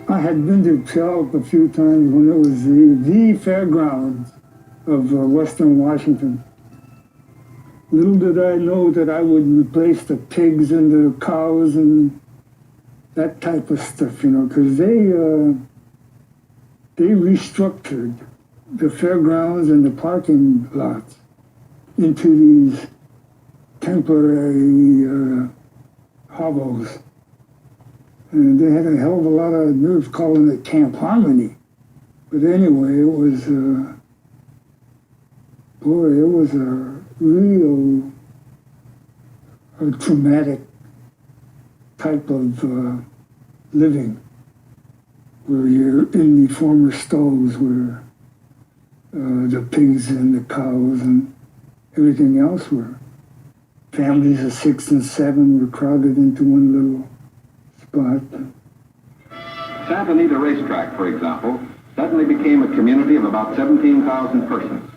I had been to Puyallup a few times when it was the fairgrounds of Western Washington. Little did I know that I would replace the pigs and the cows and that type of stuff, you know, because they restructured the fairgrounds and the parking lots into these temporary hovels. And they had a hell of a lot of nerve calling it Camp Harmony. But anyway, it was, it was a real traumatic type of living, where you're in the former stalls where the pigs and the cows and everything else were. Families of 6 and 7 were crowded into one little spot. Santa Anita Racetrack, for example, suddenly became a community of about 17,000 persons.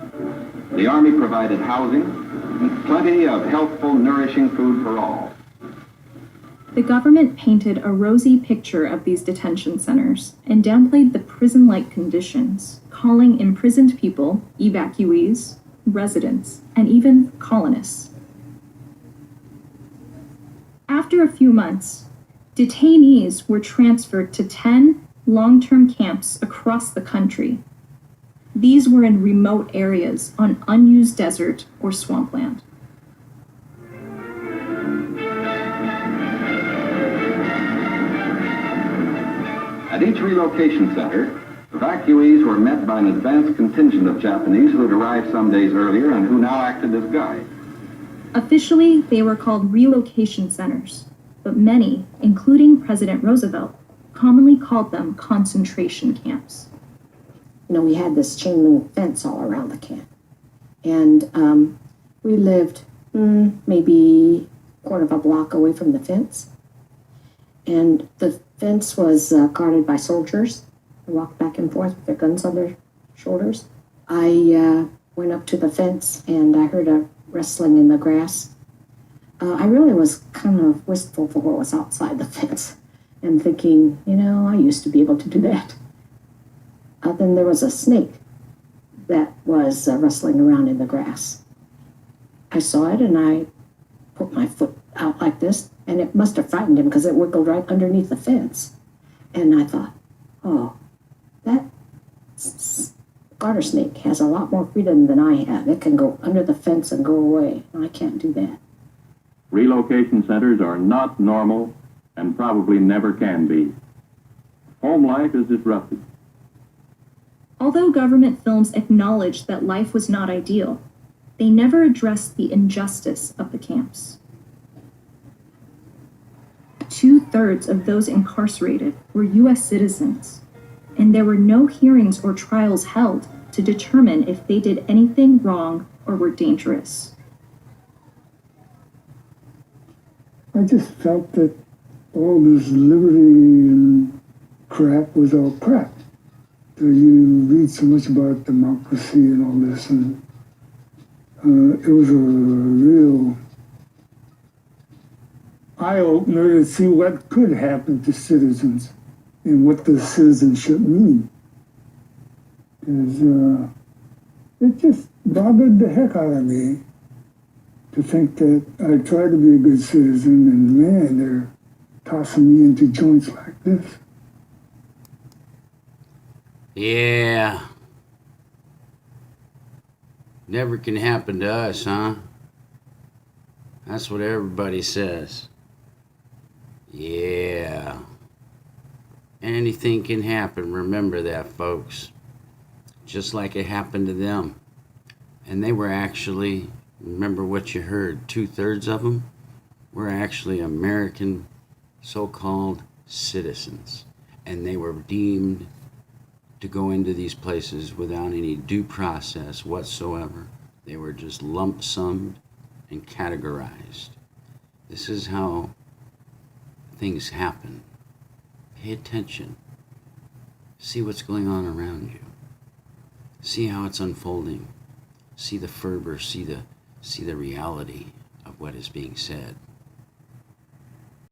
The Army provided housing and plenty of healthful, nourishing food for all. The government painted a rosy picture of these detention centers and downplayed the prison-like conditions, calling imprisoned people evacuees, residents, and even colonists. After a few months, detainees were transferred to 10 long-term camps across the country. These were in remote areas on unused desert or swampland. At each relocation center, evacuees were met by an advanced contingent of Japanese who had arrived some days earlier and who now acted as guides. Officially, they were called relocation centers, but many, including President Roosevelt, commonly called them concentration camps. You know, we had this chain link fence all around the camp. And we lived maybe a quarter of a block away from the fence. And the fence was guarded by soldiers. They walked back and forth with their guns on their shoulders. I went up to the fence and I heard a rustling in the grass. I really was kind of wistful for what was outside the fence and thinking, you know, I used to be able to do that. Then there was a snake that was rustling around in the grass. I saw it and I put my foot out like this, and it must have frightened him because it wiggled right underneath the fence. And I thought, oh, that garter snake has a lot more freedom than I have. It can go under the fence and go away. I can't do that. Relocation centers are not normal and probably never can be. Home life is disrupted. Although government films acknowledged that life was not ideal, they never addressed the injustice of the camps. 2/3 of those incarcerated were U.S. citizens, and there were no hearings or trials held to determine if they did anything wrong or were dangerous. I just felt that all this liberty and crap was all crap. So you read so much about democracy and all this, and it was a real eye-opener to see what could happen to citizens and what does citizenship mean. Because it just bothered the heck out of me to think that I tried to be a good citizen, and man, they're tossing me into joints like this. Yeah. Never can happen to us, huh? That's what everybody says. Yeah. Anything can happen, remember that, folks. Just like it happened to them. And they were actually, remember what you heard, 2/3 of them were actually American so-called citizens. And they were deemed to go into these places without any due process whatsoever. They were just lump summed and categorized. This is how things happen. Pay attention. See what's going on around you. See how it's unfolding. See the fervor, see the reality of what is being said.